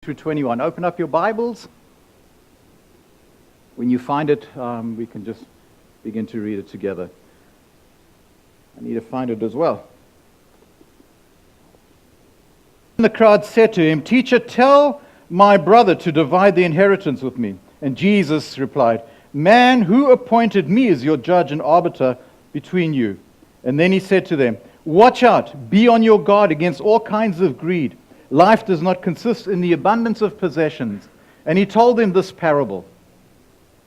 through 21. Open up your Bibles. When you find it, we can just begin to read it together. I need to find it as well. The crowd said to him, "Teacher, tell my brother to divide the inheritance with me." And Jesus replied, "Man, who appointed me as your judge and arbiter between you?" And then he said to them, "Watch out, be on your guard against all kinds of greed. Life does not consist in the abundance of possessions." And he told them this parable.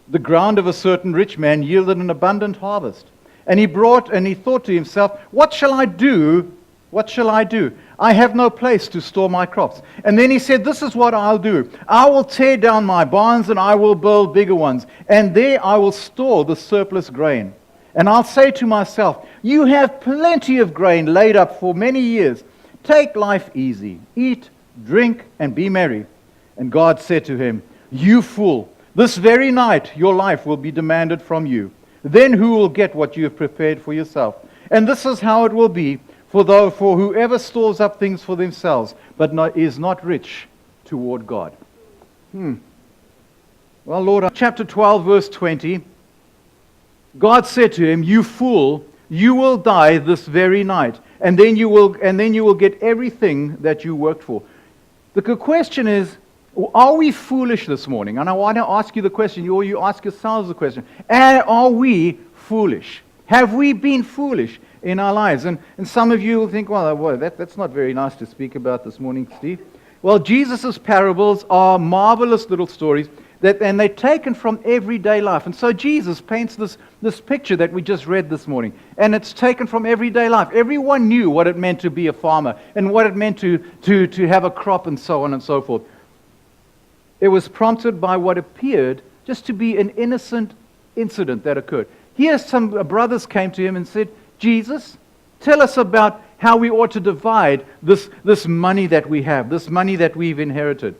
The ground of a certain rich man yielded an abundant harvest. And he thought to himself, "What shall I do? What shall I do? I have no place to store my crops." And then he said, "This is what I'll do. I will tear down my barns and I will build bigger ones. And there I will store the surplus grain. And I'll say to myself, you have plenty of grain laid up for many years. Take life easy. Eat, drink, and be merry." And God said to him, "You fool, this very night your life will be demanded from you. Then who will get what you have prepared for yourself? And this is how it will be for whoever stores up things for themselves, but is not rich toward God." Well, Lord, chapter 12, verse 20, God said to him, "You fool, you will die this very night, and then you will get everything that you worked for." The question is, are we foolish this morning? And I want to ask you the question, or you ask yourselves the question, are we foolish? Have we been foolish in our lives? And some of you will think, well, that's not very nice to speak about this morning, Steve. Well, Jesus' parables are marvelous little stories, and they're taken from everyday life. And so Jesus paints this picture that we just read this morning, and it's taken from everyday life. Everyone knew what it meant to be a farmer, and what it meant to have a crop, and so on and so forth. It was prompted by what appeared just to be an innocent incident that occurred. Here some brothers came to him and said, "Jesus, tell us about how we ought to divide this money that we have, this money that we've inherited."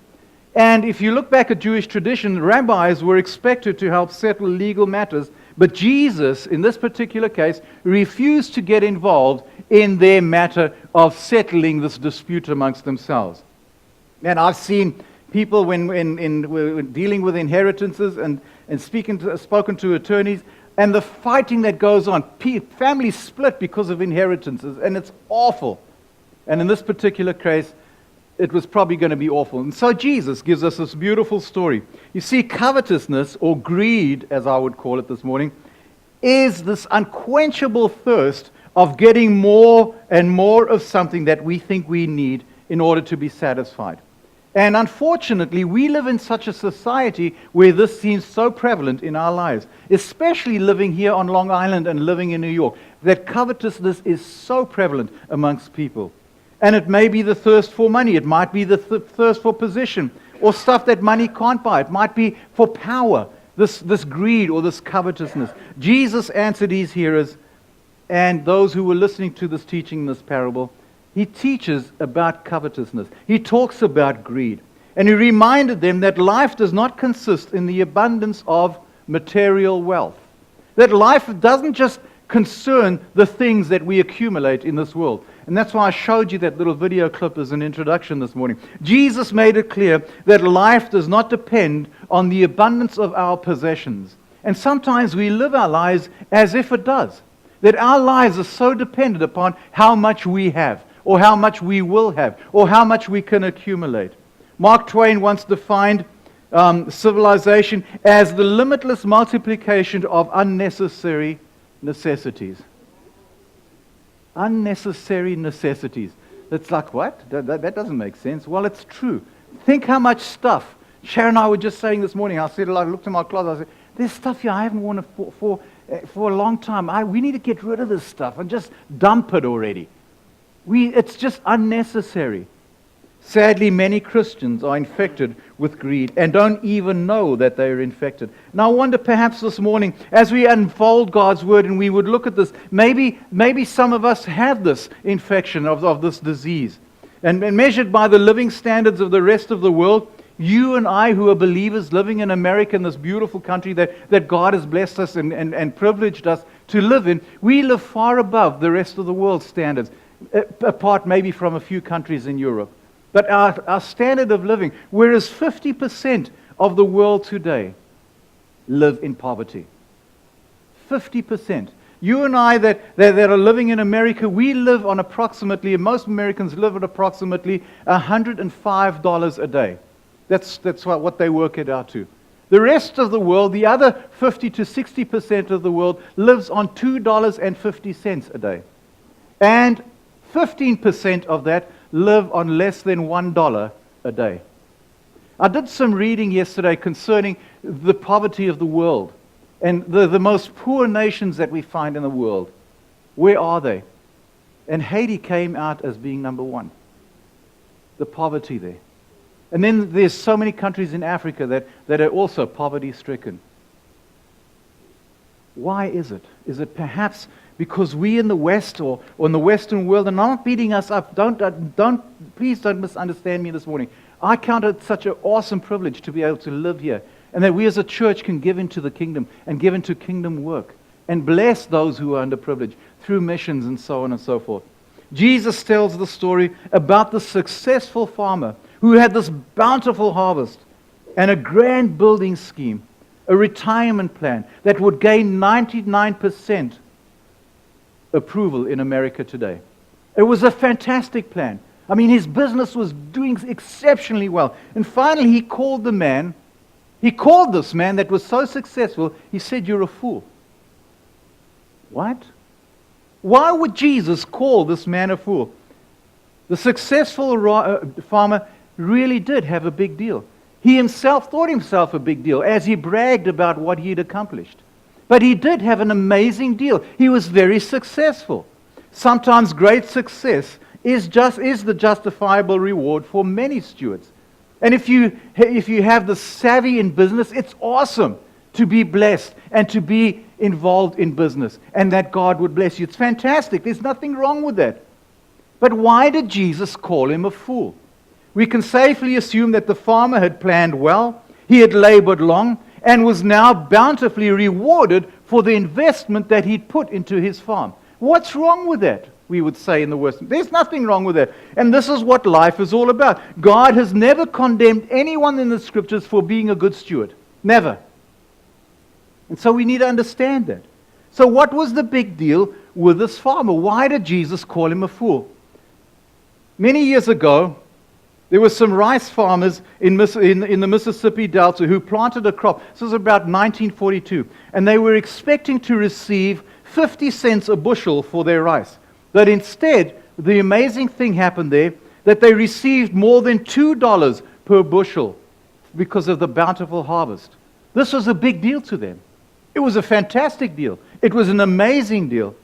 And if you look back at Jewish tradition, rabbis were expected to help settle legal matters, but Jesus, in this particular case, refused to get involved in their matter of settling this dispute amongst themselves. And I've seen people when dealing with inheritances and spoken to attorneys, and the fighting that goes on. Families split because of inheritances, and it's awful. And in this particular case, it was probably going to be awful. And so Jesus gives us this beautiful story. You see, covetousness, or greed, as I would call it this morning, is this unquenchable thirst of getting more and more of something that we think we need in order to be satisfied. And unfortunately, we live in such a society where this seems so prevalent in our lives, especially living here on Long Island and living in New York, that covetousness is so prevalent amongst people. And it may be the thirst for money. It might be the thirst for position, or stuff that money can't buy. It might be for power, this greed or this covetousness. Jesus answered his hearers and those who were listening to this teaching, this parable. He teaches about covetousness. He talks about greed. And he reminded them that life does not consist in the abundance of material wealth. That life doesn't just concern the things that we accumulate in this world. And that's why I showed you that little video clip as an introduction this morning. Jesus made it clear that life does not depend on the abundance of our possessions. And sometimes we live our lives as if it does. That our lives are so dependent upon how much we have, or how much we will have, or how much we can accumulate. Mark Twain once defined civilization as the limitless multiplication of unnecessary necessities. Unnecessary necessities. It's like, what? That doesn't make sense. Well, it's true. Think how much stuff. Sharon and I were just saying this morning, I looked in my closet, I said, there's stuff here I haven't worn for a long time. We need to get rid of this stuff and just dump it already. It's just unnecessary. Sadly, many Christians are infected with greed and don't even know that they are infected. Now, I wonder perhaps this morning, as we unfold God's Word and we would look at this, maybe some of us have this infection of this disease. And measured by the living standards of the rest of the world, you and I who are believers living in America, in this beautiful country that God has blessed us and privileged us to live in, we live far above the rest of the world's standards, apart maybe from a few countries in Europe. But our standard of living, whereas 50% of the world today live in poverty. 50%. You and I that are living in America, we live on approximately, most Americans live at approximately $105 a day. That's what they work it out to. The rest of the world, the other 50 to 60% of the world, lives on $2.50 a day. And 15% of that live on less than $1 a day. I did some reading yesterday concerning the poverty of the world and the most poor nations that we find in the world. Where are they? And Haiti came out as being number one. The poverty there. And then there's so many countries in Africa that are also poverty-stricken. Why is it? Is it perhaps because we in the West or in the Western world, and I'm not beating us up, please don't misunderstand me this morning. I count it such an awesome privilege to be able to live here, and that we as a church can give into the kingdom and give into kingdom work and bless those who are underprivileged through missions and so on and so forth. Jesus tells the story about the successful farmer who had this bountiful harvest and a grand building scheme, a retirement plan that would gain 99% approval in America today. It was a fantastic plan. I mean, his business was doing exceptionally well. And finally, he called this man that was so successful, he said, "You're a fool." What? Why would Jesus call this man a fool? The successful farmer really did have a big deal. He himself thought himself a big deal as he bragged about what he had accomplished. But he did have an amazing deal. He was very successful. Sometimes great success is the justifiable reward for many stewards. And if you have the savvy in business, it's awesome to be blessed and to be involved in business and that God would bless you. It's fantastic. There's nothing wrong with that. But why did Jesus call him a fool? We can safely assume that the farmer had planned well, he had labored long, and was now bountifully rewarded for the investment that he'd put into his farm. What's wrong with that? We would say in the West. There's nothing wrong with that. And this is what life is all about. God has never condemned anyone in the Scriptures for being a good steward. Never. And so we need to understand that. So what was the big deal with this farmer? Why did Jesus call him a fool? Many years ago, there were some rice farmers in the Mississippi Delta who planted a crop. This was about 1942. And they were expecting to receive 50 cents a bushel for their rice. But instead, the amazing thing happened there, that they received more than $2 per bushel because of the bountiful harvest. This was a big deal to them. It was a fantastic deal. It was an amazing deal.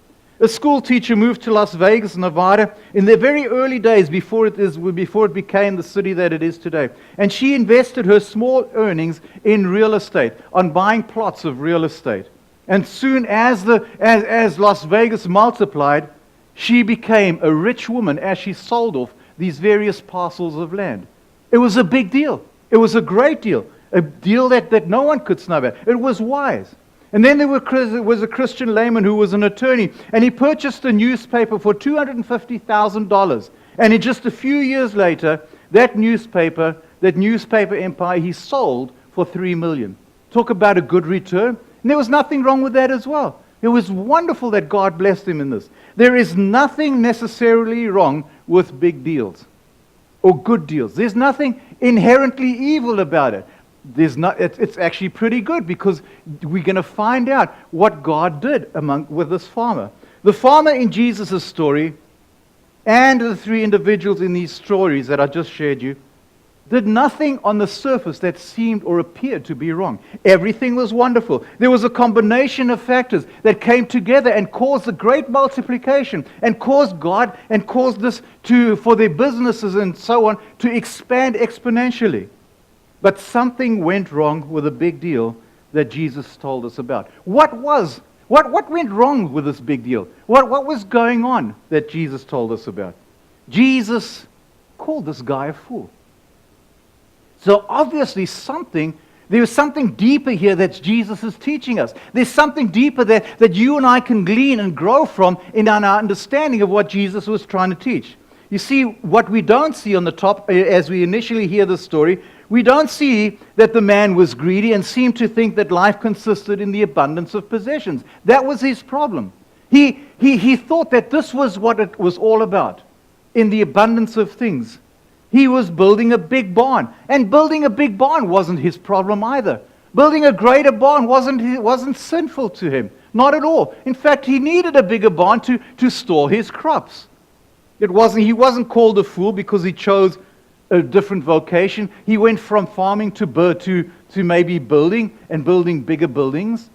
A school teacher moved to Las Vegas, Nevada, in the very early days before it became the city that it is today. And she invested her small earnings in real estate, on buying plots of real estate. And soon as Las Vegas multiplied, she became a rich woman as she sold off these various parcels of land. It was a big deal. It was a great deal. A deal that no one could snub at. It was wise. And then there was a Christian layman who was an attorney, and he purchased a newspaper for $250,000. And in just a few years later, that newspaper empire, he sold for $3 million. Talk about a good return. And there was nothing wrong with that as well. It was wonderful that God blessed him in this. There is nothing necessarily wrong with big deals or good deals. There's nothing inherently evil about it. It's actually pretty good because we're going to find out what God did with this farmer. The farmer in Jesus' story and the three individuals in these stories that I just shared you did nothing on the surface that seemed or appeared to be wrong. Everything was wonderful. There was a combination of factors that came together and caused a great multiplication and caused God and caused this for their businesses and so on to expand exponentially. But something went wrong with a big deal that Jesus told us about. What went wrong with this big deal? What was going on that Jesus told us about? Jesus called this guy a fool. So obviously there is something deeper here that Jesus is teaching us. There's something deeper that you and I can glean and grow from in our understanding of what Jesus was trying to teach. You see, what we don't see on the top, as we initially hear the story, we don't see that the man was greedy and seemed to think that life consisted in the abundance of possessions. That was his problem. He thought that this was what it was all about, in the abundance of things. He was building a big barn, and building a big barn wasn't his problem either. Building a greater barn wasn't sinful to him, not at all. In fact, he needed a bigger barn to store his crops. He wasn't called a fool because he chose a different vocation. He went from farming to maybe building bigger buildings,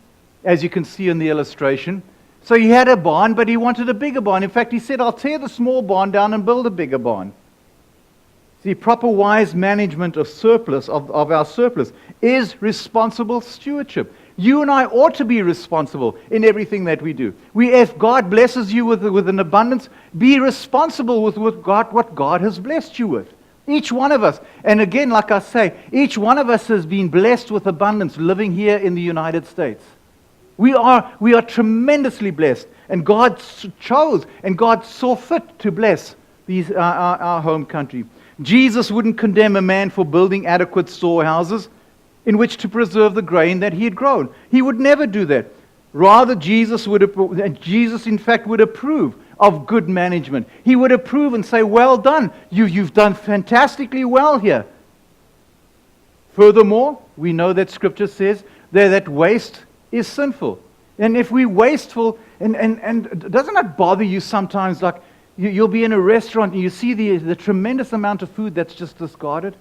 as you can see in the illustration. So he had a barn, but he wanted a bigger barn. In fact, he said, I'll tear the small barn down and build a bigger barn. See, proper wise management of our surplus is responsible stewardship. You and I ought to be responsible in everything that we do. If God blesses you with an abundance, be responsible with what God has blessed you with. Each one of us. And again, like I say, each one of us has been blessed with abundance living here in the United States. We are tremendously blessed. And God chose and God saw fit to bless our home country. Jesus wouldn't condemn a man for building adequate storehouses in which to preserve the grain that he had grown. He would never do that. Rather, Jesus in fact would approve of good management. He would approve and say, well done, you've done fantastically well here. Furthermore, we know that Scripture says that waste is sinful. And if we're wasteful, and doesn't that bother you sometimes, like you'll be in a restaurant and you see the tremendous amount of food that's just discarded?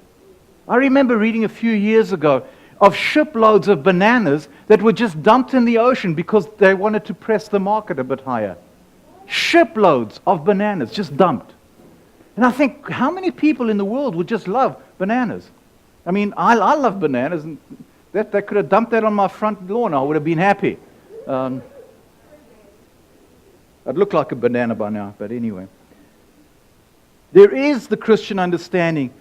I remember reading a few years ago of shiploads of bananas that were just dumped in the ocean because they wanted to press the market a bit higher. Shiploads of bananas just dumped. And I think, how many people in the world would just love bananas? I mean, I love bananas, and they could have dumped that on my front lawn. I would have been happy. I'd look like a banana by now, but anyway. There is the Christian understanding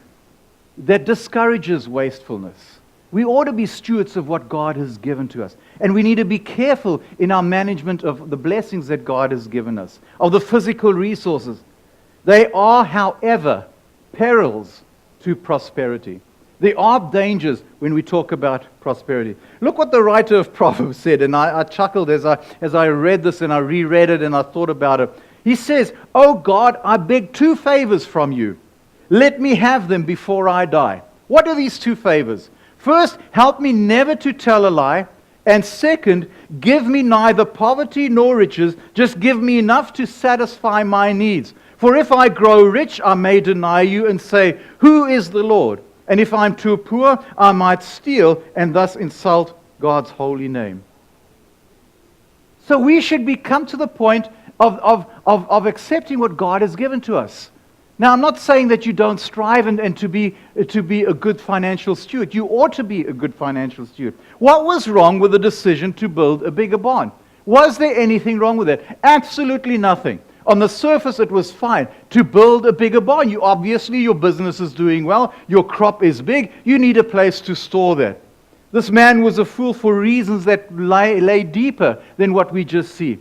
that discourages wastefulness. We ought to be stewards of what God has given to us. And we need to be careful in our management of the blessings that God has given us, of the physical resources. They are, however, perils to prosperity. There are dangers when we talk about prosperity. Look what the writer of Proverbs said, and I chuckled as I read this and I reread it and I thought about it. He says, "Oh God, I beg two favors from you. Let me have them before I die." What are these two favors? First, help me never to tell a lie. And second, give me neither poverty nor riches. Just give me enough to satisfy my needs. For if I grow rich, I may deny you and say, "Who is the Lord?" And if I'm too poor, I might steal and thus insult God's holy name. So we should come to the point of accepting what God has given to us. Now, I'm not saying that you don't strive and to be a good financial steward. You ought to be a good financial steward. What was wrong with the decision to build a bigger barn? Was there anything wrong with it? Absolutely nothing. On the surface, it was fine to build a bigger barn. Your business is doing well. Your crop is big. You need a place to store that. This man was a fool for reasons that lay deeper than what we just see.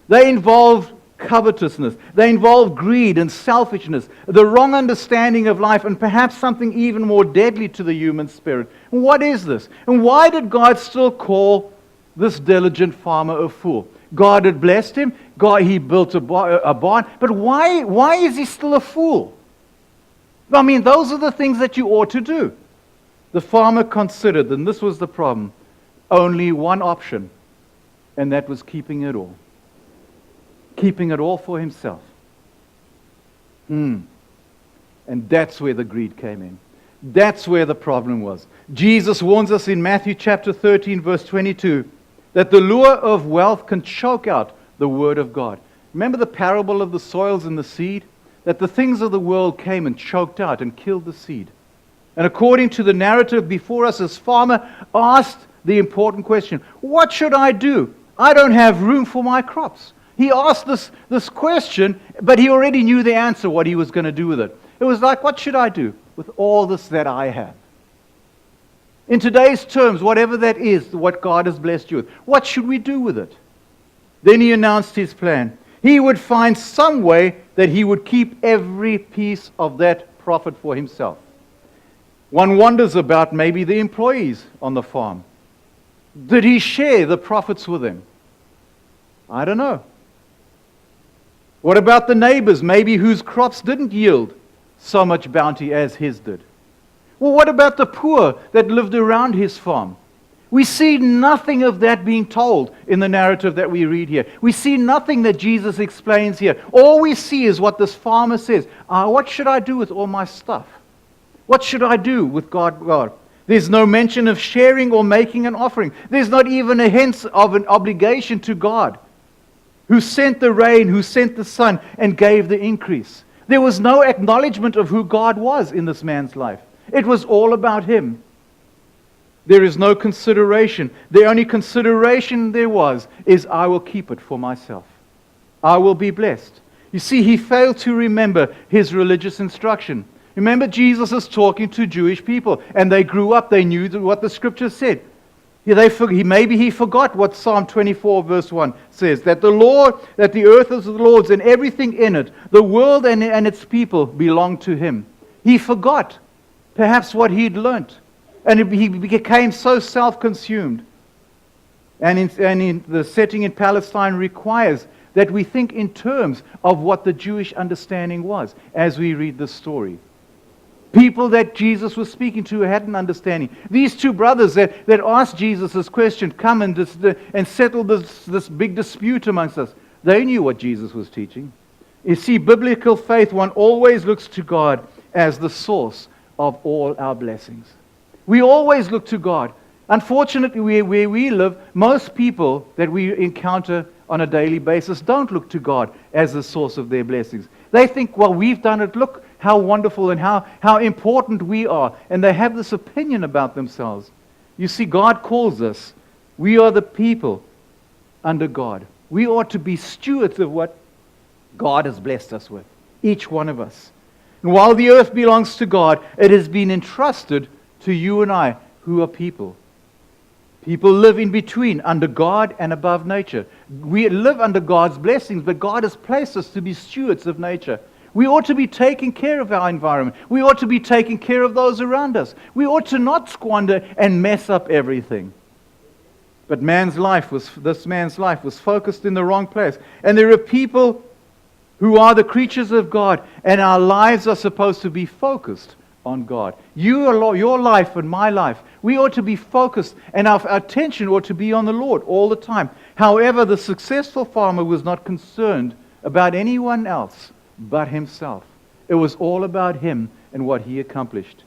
They involved covetousness. They involve greed and selfishness, the wrong understanding of life, and perhaps something even more deadly to the human spirit. And what is this? And why did God still call this diligent farmer a fool? God had blessed him. He built a barn. But why is he still a fool? I mean, those are the things that you ought to do. The farmer considered, and this was the problem, only one option, and that was keeping it all. Keeping it all for himself. And that's where the greed came in. That's where the problem was. Jesus warns us in Matthew chapter 13, verse 22, that the lure of wealth can choke out the word of God. Remember the parable of the soils and the seed? That the things of the world came and choked out and killed the seed. And according to the narrative before us, this farmer asked the important question, what should I do? I don't have room for my crops. He asked this question, but he already knew the answer, what he was going to do with it. It was like, what should I do with all this that I have? In today's terms, whatever that is, what God has blessed you with, what should we do with it? Then he announced his plan. He would find some way that he would keep every piece of that profit for himself. One wonders about maybe the employees on the farm. Did he share the profits with them? I don't know. What about the neighbors, maybe whose crops didn't yield so much bounty as his did? Well, what about the poor that lived around his farm? We see nothing of that being told in the narrative that we read here. We see nothing that Jesus explains here. All we see is what this farmer says. What should I do with all my stuff? What should I do with God? There's no mention of sharing or making an offering. There's not even a hint of an obligation to God, who sent the rain, who sent the sun, and gave the increase. There was no acknowledgement of who God was in this man's life. It was all about him. There is no consideration. The only consideration there was is, I will keep it for myself. I will be blessed. You see, he failed to remember his religious instruction. Remember, Jesus is talking to Jewish people, and they grew up, they knew what the Scripture said. Maybe he forgot what Psalm 24 verse 1 says, that the earth is the Lord's and everything in it, the world and its people belong to him. He forgot perhaps what he'd learnt, and he became so self-consumed. And in the setting in Palestine requires that we think in terms of what the Jewish understanding was as we read this story. People that Jesus was speaking to had an understanding. These two brothers that asked Jesus this question, come and settle this big dispute amongst us, they knew what Jesus was teaching. You see, biblical faith, one always looks to God as the source of all our blessings. We always look to God. Unfortunately, where we live, most people that we encounter on a daily basis don't look to God as the source of their blessings. They think, well, we've done it. Look how wonderful and how important we are. And they have this opinion about themselves. You see, God calls us. We are the people under God. We ought to be stewards of what God has blessed us with, each one of us. And while the earth belongs to God, it has been entrusted to you and I, who are people. People live in between, under God and above nature. We live under God's blessings, but God has placed us to be stewards of nature. We ought to be taking care of our environment. We ought to be taking care of those around us. We ought to not squander and mess up everything. But this man's life was focused in the wrong place. And there are people who are the creatures of God, and our lives are supposed to be focused on God. Your life and my life, we ought to be focused, and our attention ought to be on the Lord all the time. However, the successful farmer was not concerned about anyone else but himself. It was all about him and what he accomplished.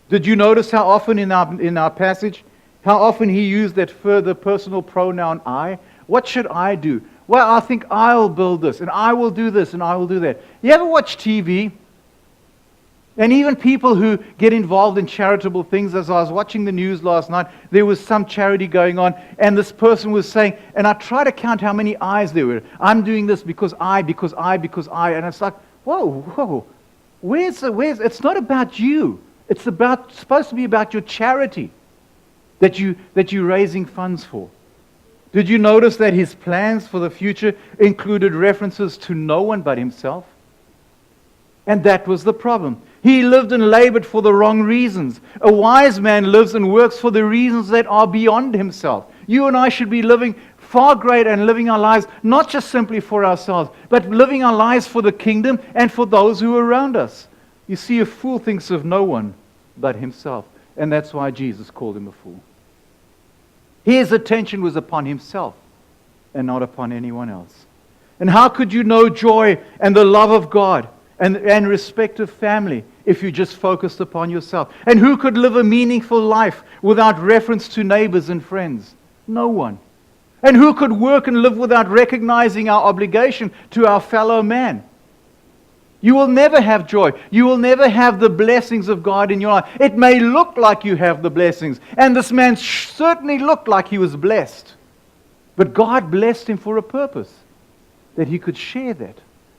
Did you notice how often in our passage, how often he used that further personal pronoun I? What should I do? Well, I think I'll build this, and I will do this, and I will do that. You ever watch TV? And even people who get involved in charitable things, as I was watching the news last night, there was some charity going on, and this person was saying, and I try to count how many I's there were. I'm doing this because I, and it's like, whoa, it's not about you. It's supposed to be about your charity that you're raising funds for. Did you notice that his plans for the future included references to no one but himself? And that was the problem. He lived and labored for the wrong reasons. A wise man lives and works for the reasons that are beyond himself. You and I should be living far greater and living our lives not just simply for ourselves, but living our lives for the kingdom and for those who are around us. You see, a fool thinks of no one but himself. And that's why Jesus called him a fool. His attention was upon himself and not upon anyone else. And how could you know joy and the love of God and respect of family if you just focused upon yourself? And who could live a meaningful life without reference to neighbors and friends? No one. And who could work and live without recognizing our obligation to our fellow man? You will never have joy. You will never have the blessings of God in your life. It may look like you have the blessings. And this man certainly looked like he was blessed. But God blessed him for a purpose, that he could share that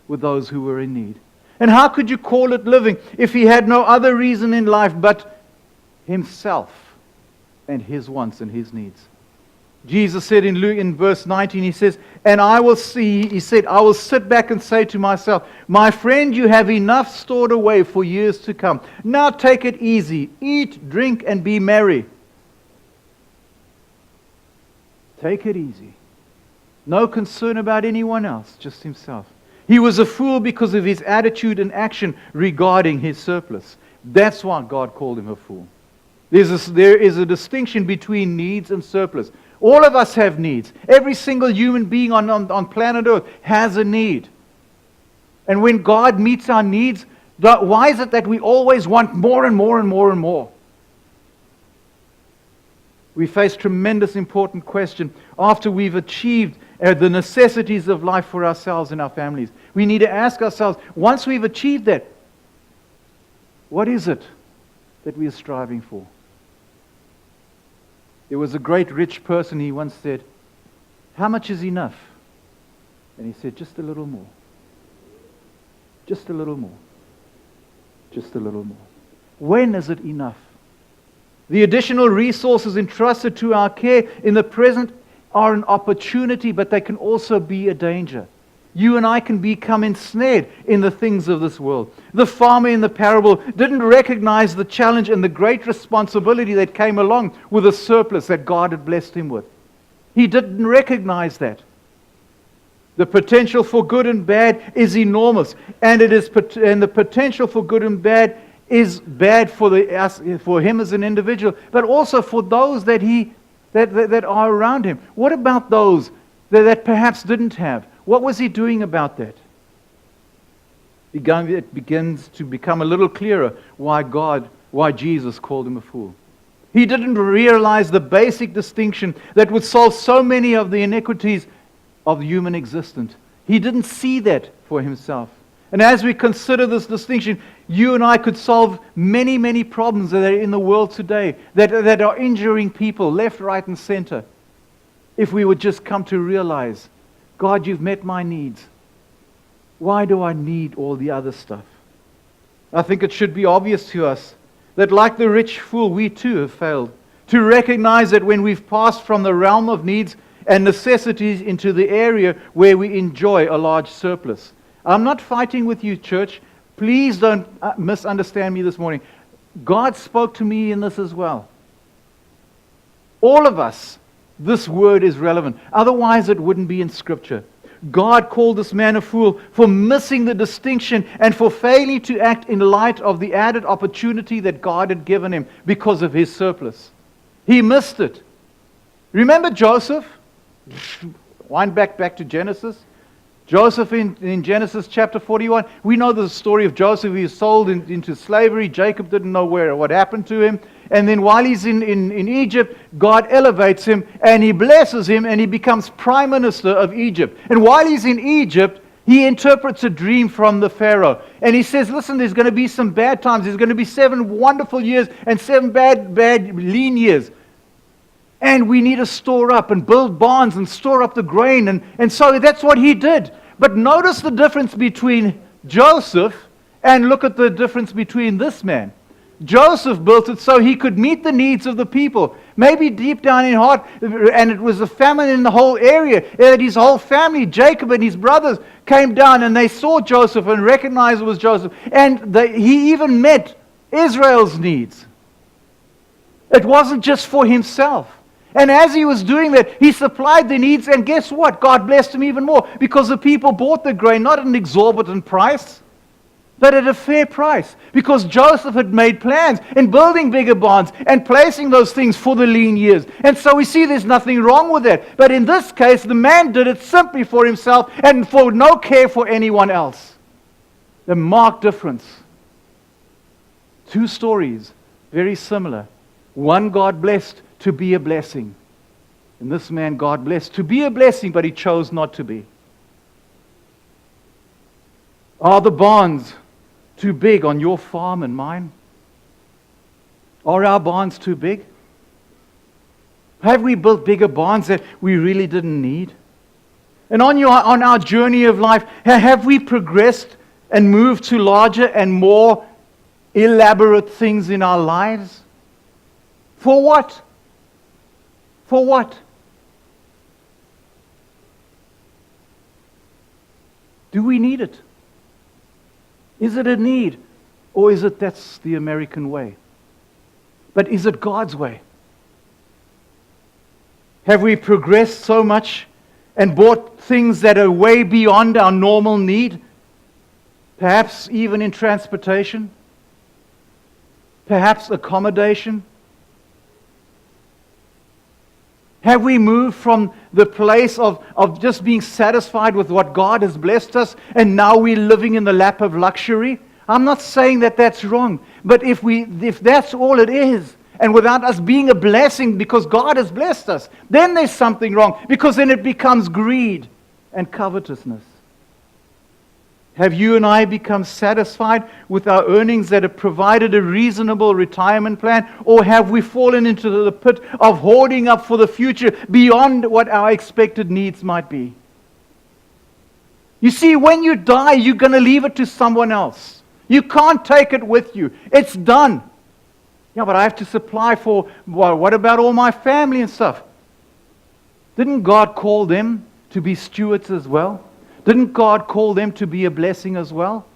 with those who were in need. And how could you call it living if he had no other reason in life but himself and his wants and his needs? Jesus said in Luke, in verse 19, he says, and I will see, he said, I will sit back and say to myself, my friend, you have enough stored away for years to come. Now take it easy. Eat, drink, and be merry. Take it easy. No concern about anyone else, just himself. He was a fool because of his attitude and action regarding his surplus. That's why God called him a fool. There is a distinction between needs and surplus. All of us have needs. Every single human being on planet Earth has a need. And when God meets our needs, why is it that we always want more and more and more and more? We face tremendous important question after we've achieved the necessities of life for ourselves and our families. We need to ask ourselves, once we've achieved that, what is it that we are striving for? There was a great rich person, he once said, how much is enough? And he said, just a little more. Just a little more. Just a little more. When is it enough? The additional resources entrusted to our care in the present are an opportunity, but they can also be a danger. You and I can become ensnared in the things of this world. The farmer in the parable didn't recognize the challenge and the great responsibility that came along with the surplus that God had blessed him with. He didn't recognize that. The potential for good and bad is enormous, and the potential for good and bad is bad for him as an individual, but also for those that are around him. What about those that perhaps didn't have? What was he doing about that? It begins to become a little clearer why Jesus called him a fool. He didn't realize the basic distinction that would solve so many of the iniquities of human existence. He didn't see that for himself. And as we consider this distinction, you and I could solve many, many problems that are in the world today that are injuring people left, right, and center. If we would just come to realize, God, you've met my needs. Why do I need all the other stuff? I think it should be obvious to us that like the rich fool, we too have failed to recognize that when we've passed from the realm of needs and necessities into the area where we enjoy a large surplus. I'm not fighting with you, church. Please don't misunderstand me this morning. God spoke to me in this as well. All of us, this word is relevant. Otherwise, it wouldn't be in Scripture. God called this man a fool for missing the distinction and for failing to act in light of the added opportunity that God had given him because of his surplus. He missed it. Remember Joseph? Wind back to Genesis. Joseph in Genesis chapter 41, we know the story of Joseph. He was sold into slavery. Jacob didn't know what happened to him. And then while he's in Egypt, God elevates him and he blesses him and he becomes prime minister of Egypt. And while he's in Egypt, he interprets a dream from the Pharaoh. And he says, listen, there's going to be some bad times. There's going to be 7 wonderful years and 7 bad lean years. And we need to store up and build barns and store up the grain. And so that's what he did. But notice the difference between Joseph and look at the difference between this man. Joseph built it so he could meet the needs of the people. Maybe deep down in heart, and it was a famine in the whole area, that his whole family, Jacob and his brothers, came down and they saw Joseph and recognized it was Joseph. And he even met Israel's needs. It wasn't just for himself. And as he was doing that, he supplied the needs, and guess what? God blessed him even more because the people bought the grain, not at an exorbitant price, but at a fair price. Because Joseph had made plans in building bigger barns and placing those things for the lean years. And so we see there's nothing wrong with that. But in this case, the man did it simply for himself and for no care for anyone else. The marked difference. 2 stories, very similar. One God blessed to be a blessing. And this man God blessed to be a blessing, but he chose not to be. Are the barns too big on your farm and mine? Are our barns too big? Have we built bigger barns that we really didn't need? And on our journey of life, have we progressed and moved to larger and more elaborate things in our lives? For what? For what? Do we need it? Is it a need? Or is it that's the American way? But is it God's way? Have we progressed so much and bought things that are way beyond our normal need? Perhaps even in transportation? Perhaps accommodation? Have we moved from the place of just being satisfied with what God has blessed us, and now we're living in the lap of luxury? I'm not saying that that's wrong, but if that's all it is, and without us being a blessing because God has blessed us, then there's something wrong, because then it becomes greed and covetousness. Have you and I become satisfied with our earnings that have provided a reasonable retirement plan? Or have we fallen into the pit of hoarding up for the future beyond what our expected needs might be? You see, when you die, you're going to leave it to someone else. You can't take it with you. It's done. Yeah, but I have to supply for, well, what about all my family and stuff? Didn't God call them to be stewards as well? Didn't God call them to be a blessing as well?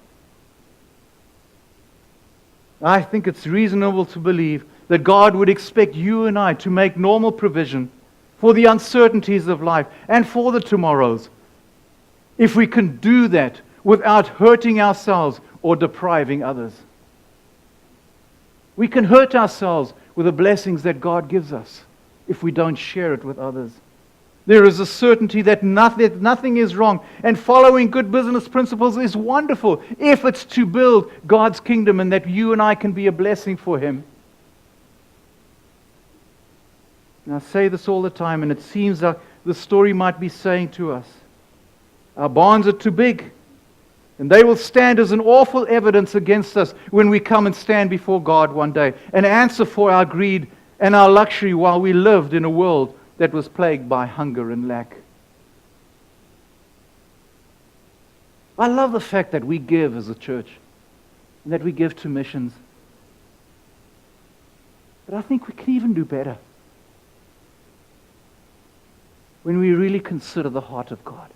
I think it's reasonable to believe that God would expect you and I to make normal provision for the uncertainties of life and for the tomorrows, if we can do that without hurting ourselves or depriving others. We can hurt ourselves with the blessings that God gives us if we don't share it with others. There is a certainty that nothing is wrong, and following good business principles is wonderful if it's to build God's kingdom and that you and I can be a blessing for Him. And I say this all the time, and it seems like the story might be saying to us, our barns are too big, and they will stand as an awful evidence against us when we come and stand before God one day, an answer for our greed and our luxury while we lived in a world that was plagued by hunger and lack. I love the fact that we give as a church and that we give to missions. But I think we can even do better when we really consider the heart of God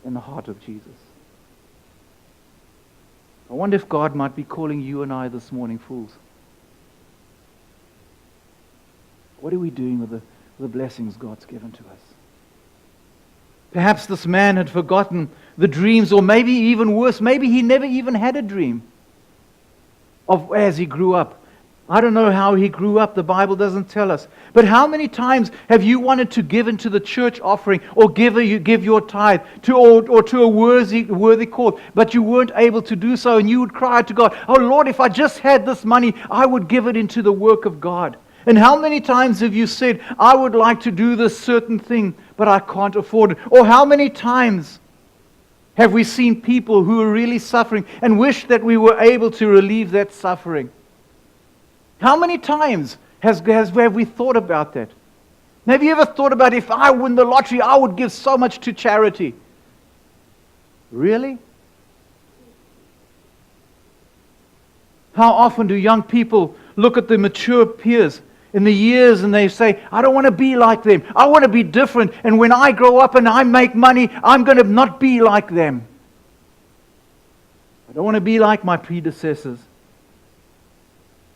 and the heart of Jesus. I wonder if God might be calling you and I this morning fools. What are we doing with the blessings God's given to us? Perhaps this man had forgotten the dreams, or maybe even worse, maybe he never even had a dream of as he grew up. I don't know how he grew up. The Bible doesn't tell us. But how many times have you wanted to give into the church offering or give your tithe or to a worthy cause, but you weren't able to do so, and you would cry to God, "Oh Lord, if I just had this money, I would give it into the work of God." And how many times have you said, "I would like to do this certain thing, but I can't afford it"? Or how many times have we seen people who are really suffering and wish that we were able to relieve that suffering? How many times have we thought about that? Have you ever thought about, if I win the lottery, I would give so much to charity? Really? How often do young people look at the mature peers in the years and they say, "I don't want to be like them. I want to be different. And when I grow up and I make money, I'm going to not be like them. I don't want to be like my predecessors."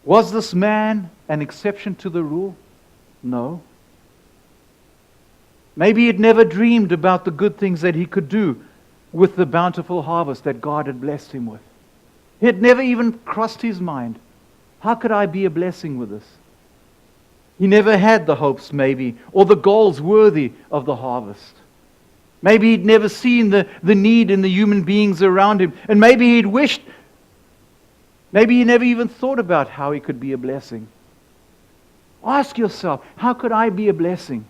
Was this man an exception to the rule? No. Maybe he'd never dreamed about the good things that he could do with the bountiful harvest that God had blessed him with. It had never even crossed his mind, how could I be a blessing with this? He never had the hopes, maybe, or the goals worthy of the harvest. Maybe he'd never seen the need in the human beings around him. And maybe he'd wished, maybe he never even thought about how he could be a blessing. Ask yourself, how could I be a blessing?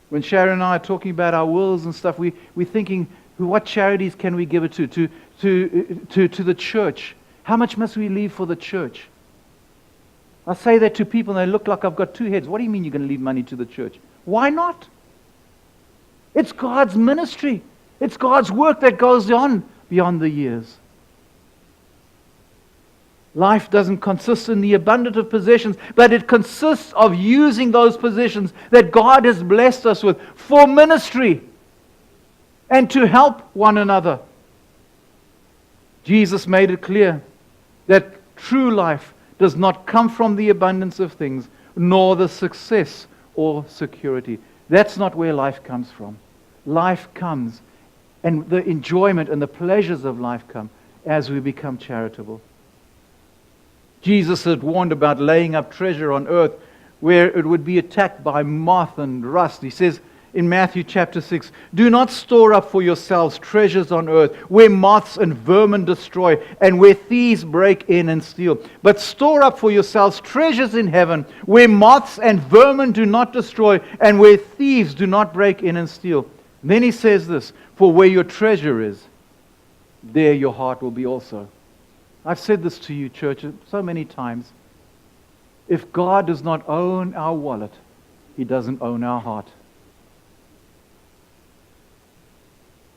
When Sharon and I are talking about our wills and stuff, we're thinking, what charities can we give it to the church? How much must we leave for the church? I say that to people and they look like I've got two heads. What do you mean you're going to leave money to the church? Why not? It's God's ministry. It's God's work that goes on beyond the years. Life doesn't consist in the abundance of possessions, but it consists of using those possessions that God has blessed us with for ministry. and to help one another. Jesus made it clear that true life does not come from the abundance of things, nor the success or security. That's not where life comes from. Life comes, and the enjoyment and the pleasures of life come as we become charitable. Jesus had warned about laying up treasure on earth where it would be attacked by moth and rust. He says in Matthew chapter 6, "Do not store up for yourselves treasures on earth where moths and vermin destroy and where thieves break in and steal. But store up for yourselves treasures in heaven where moths and vermin do not destroy and where thieves do not break in and steal." And then he says this, "For where your treasure is, there your heart will be also." I've said this to you, church, so many times. If God does not own our wallet, He doesn't own our heart.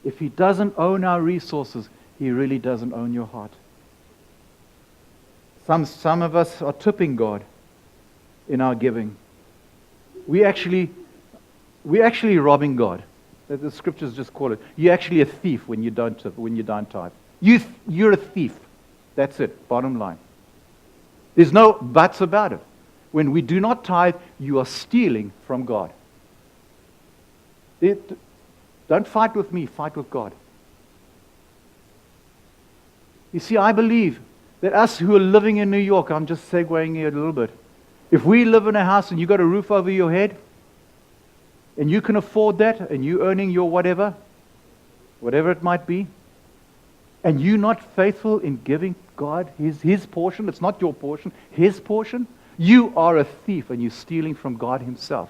If He doesn't own our resources, He really doesn't own your heart. Some of us are tipping God in our giving. We're actually robbing God. The scriptures just call it. You're actually a thief when you don't tip, when you don't tithe. You're a thief. That's it, bottom line. There's no buts about it. When we do not tithe, you are stealing from God. Don't fight with me, fight with God. You see, I believe that us who are living in New York, I'm just segueing here a little bit. If we live in a house and you got a roof over your head, and you can afford that, and you're earning your whatever it might be, and you're not faithful in giving God His portion, it's not your portion, His portion, you are a thief and you're stealing from God Himself.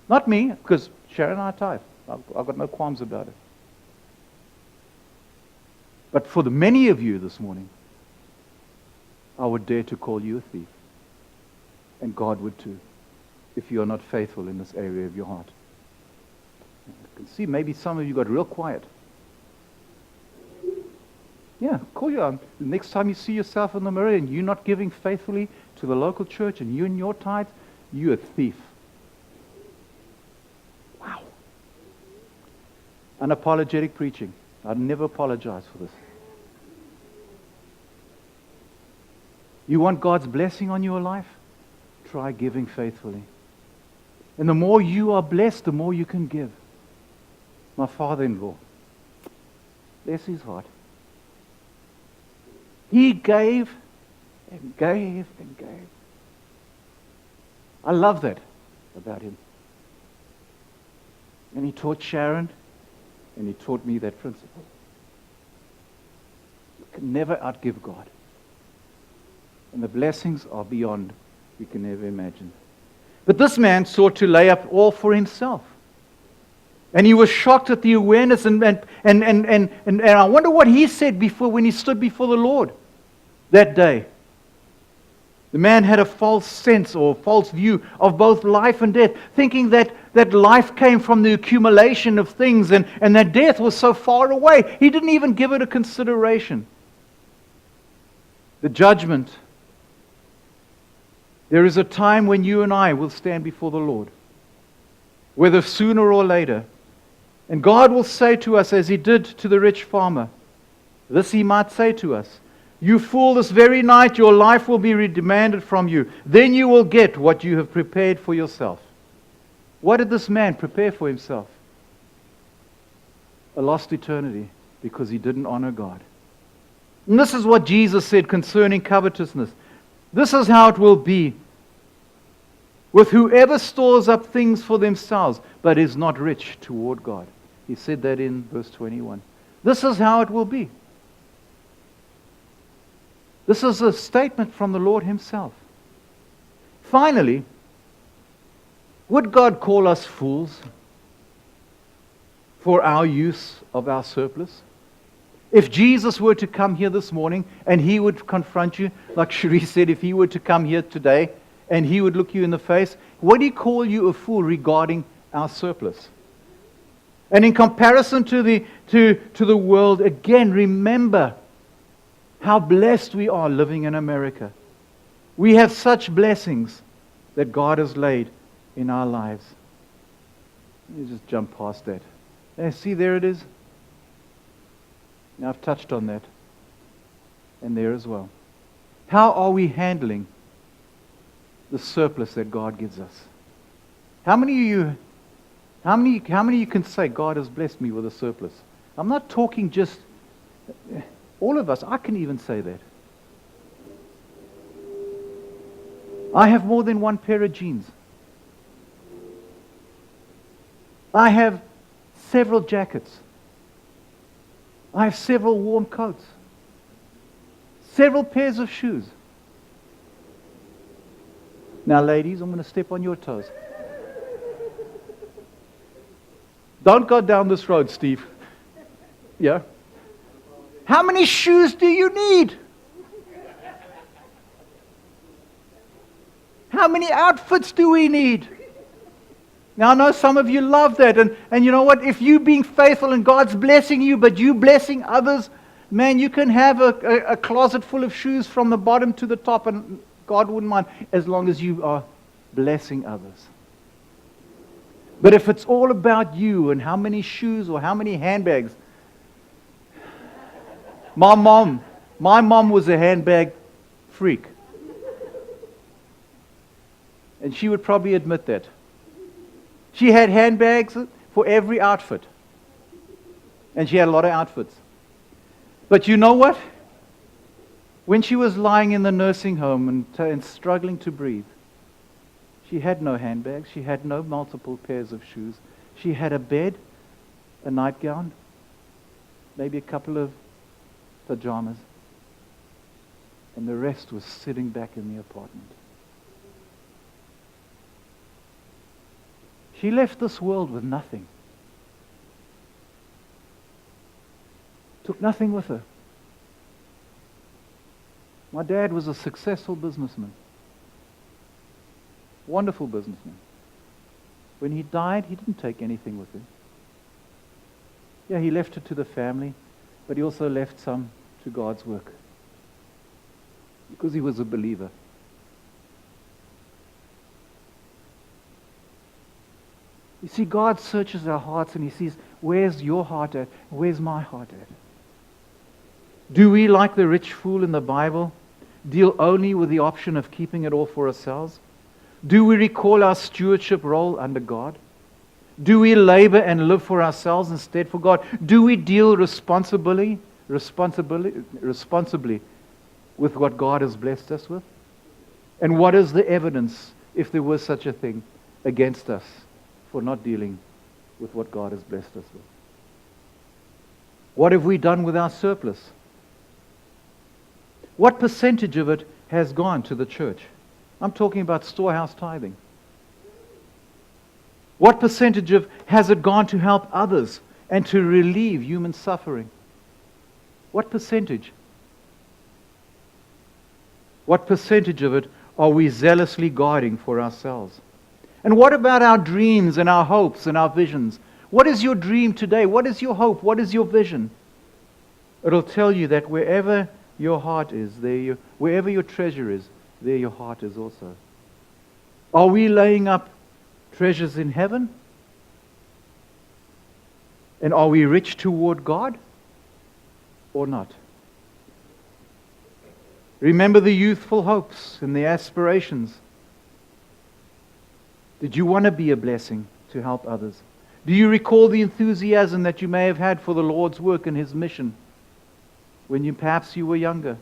Not me, because Sharon and I tithe. I've got no qualms about it. But for the many of you this morning, I would dare to call you a thief. And God would too, if you are not faithful in this area of your heart. I can see maybe some of you got real quiet. Yeah, call you out. The next time you see yourself in the mirror and you're not giving faithfully to the local church and you in your tithes, you're a thief. Wow. Unapologetic preaching. I'd never apologize for this. You want God's blessing on your life? Try giving faithfully. And the more you are blessed, the more you can give. My father-in-law, bless his heart. He gave and gave and gave. I love that about him. And he taught Sharon, and he taught me that principle. You can never outgive God. And the blessings are beyond we can ever imagine. But this man sought to lay up all for himself. And he was shocked at the awareness, and I wonder what he said when he stood before the Lord that day. The man had a false sense or false view of both life and death, thinking that life came from the accumulation of things and that death was so far away. He didn't even give it a consideration. The judgment. There is a time when you and I will stand before the Lord, whether sooner or later. And God will say to us, as He did to the rich farmer, this He might say to us, "You fool, this very night your life will be demanded from you. Then you will get what you have prepared for yourself." What did this man prepare for himself? A lost eternity, because he didn't honor God. And this is what Jesus said concerning covetousness. This is how it will be with whoever stores up things for themselves, but is not rich toward God. He said that in verse 21. This is how it will be. This is a statement from the Lord Himself. Finally, would God call us fools for our use of our surplus? If Jesus were to come here this morning and He would confront you, like Cherie said, if He were to come here today and He would look you in the face, would He call you a fool regarding our surplus? And in comparison to the world, again, remember how blessed we are living in America. We have such blessings that God has laid in our lives. You just jump past that. See, there it is. Now I've touched on that. And there as well. How are we handling the surplus that God gives us? How many of you can say, God has blessed me with a surplus? I'm not talking just all of us. I can even say that. I have more than one pair of jeans. I have several jackets. I have several warm coats. Several pairs of shoes. Now, ladies, I'm going to step on your toes. Don't go down this road, Steve. Yeah? How many shoes do you need? How many outfits do we need? Now, I know some of you love that. And you know what? If you being faithful and God's blessing you, but you blessing others, man, you can have a closet full of shoes from the bottom to the top, and God wouldn't mind, as long as you are blessing others. But if it's all about you and how many shoes or how many handbags, my mom was a handbag freak. And she would probably admit that. She had handbags for every outfit. And she had a lot of outfits. But you know what? When she was lying in the nursing home and struggling to breathe, she had no handbags. She had no multiple pairs of shoes. She had a bed, a nightgown, maybe a couple of pajamas. And the rest was sitting back in the apartment. She left this world with nothing. Took nothing with her. My dad was a successful businessman. Wonderful businessman. When he died, he didn't take anything with him. Yeah, he left it to the family, but he also left some to God's work. Because he was a believer. You see, God searches our hearts and He sees, where's your heart at? Where's my heart at? Do we, like the rich fool in the Bible, deal only with the option of keeping it all for ourselves? Do we recall our stewardship role under God? Do we labor and live for ourselves instead for God? Do we deal responsibly with what God has blessed us with? And what is the evidence, if there was such a thing, against us for not dealing with what God has blessed us with? What have we done with our surplus? What percentage of it has gone to the church? I'm talking about storehouse tithing. What percentage has it gone to help others and to relieve human suffering? What percentage? What percentage of it are we zealously guarding for ourselves? And what about our dreams and our hopes and our visions? What is your dream today? What is your hope? What is your vision? It'll tell you that wherever your heart is, wherever your treasure is, there your heart is also. Are we laying up treasures in heaven? And are we rich toward God or not? Remember the youthful hopes and the aspirations. Did you want to be a blessing to help others? Do you recall the enthusiasm that you may have had for the Lord's work and His mission when perhaps you were younger?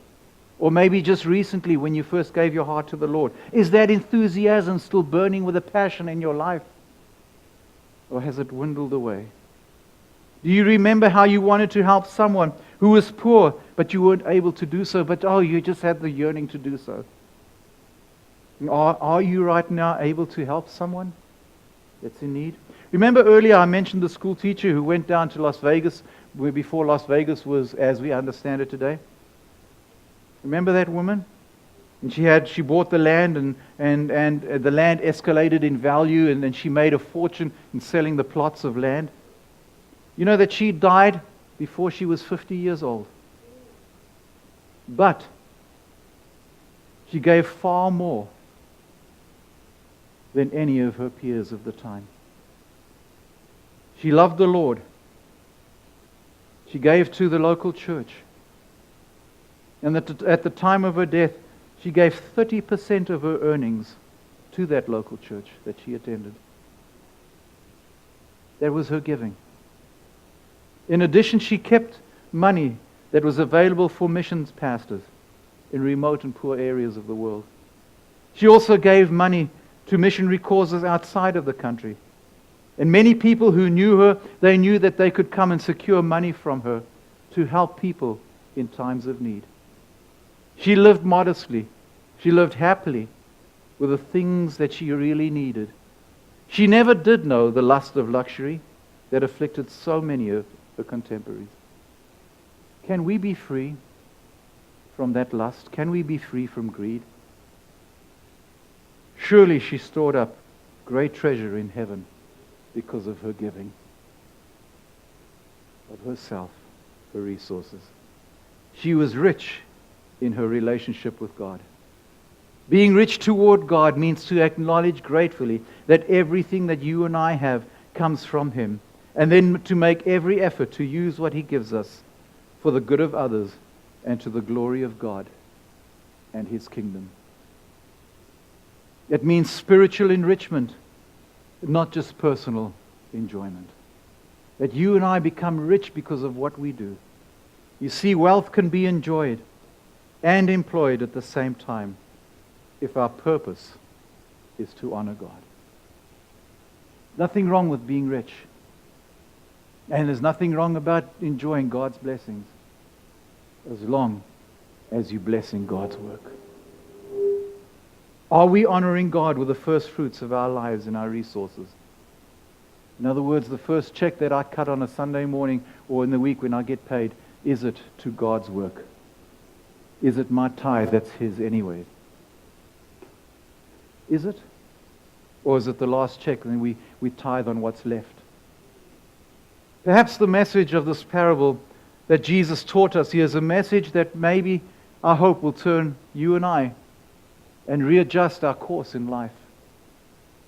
Or maybe just recently when you first gave your heart to the Lord. Is that enthusiasm still burning with a passion in your life? Or has it dwindled away? Do you remember how you wanted to help someone who was poor, but you weren't able to do so, but you just had the yearning to do so? Are you right now able to help someone that's in need? Remember earlier I mentioned the school teacher who went down to Las Vegas before Las Vegas was as we understand it today? Remember that woman? And she bought the land and the land escalated in value and she made a fortune in selling the plots of land. You know that she died before she was 50 years old. But she gave far more than any of her peers of the time. She loved the Lord. She gave to the local church. And at the time of her death, she gave 30% of her earnings to that local church that she attended. That was her giving. In addition, she kept money that was available for missions pastors in remote and poor areas of the world. She also gave money to missionary causes outside of the country. And many people who knew her, they knew that they could come and secure money from her to help people in times of need. She lived modestly. She lived happily with the things that she really needed. She never did know the lust of luxury that afflicted so many of her contemporaries. Can we be free from that lust? Can we be free from greed? Surely she stored up great treasure in heaven because of her giving of herself, her resources. She was rich in her relationship with God. Being rich toward God means to acknowledge gratefully that everything that you and I have comes from Him, and then to make every effort to use what He gives us for the good of others and to the glory of God and His kingdom. It means spiritual enrichment, not just personal enjoyment. That you and I become rich because of what we do. You see, wealth can be enjoyed and employed at the same time if our purpose is to honor God. Nothing wrong with being rich. And there's nothing wrong about enjoying God's blessings as long as you're blessing God's work. Are we honoring God with the first fruits of our lives and our resources? In other words, the first check that I cut on a Sunday morning or in the week when I get paid, is it to God's work? Is it my tithe that's His anyway? Is it? Or is it the last check and we tithe on what's left? Perhaps the message of this parable that Jesus taught us here is a message that maybe I hope will turn you and I and readjust our course in life.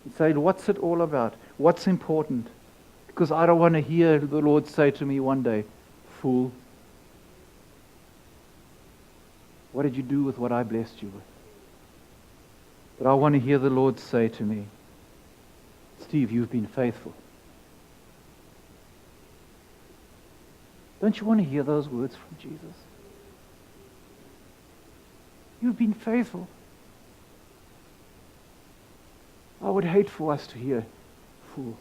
And say, what's it all about? What's important? Because I don't want to hear the Lord say to me one day, fool, what did you do with what I blessed you with? But I want to hear the Lord say to me, Steve, you've been faithful. Don't you want to hear those words from Jesus? You've been faithful. I would hate for us to hear, fool.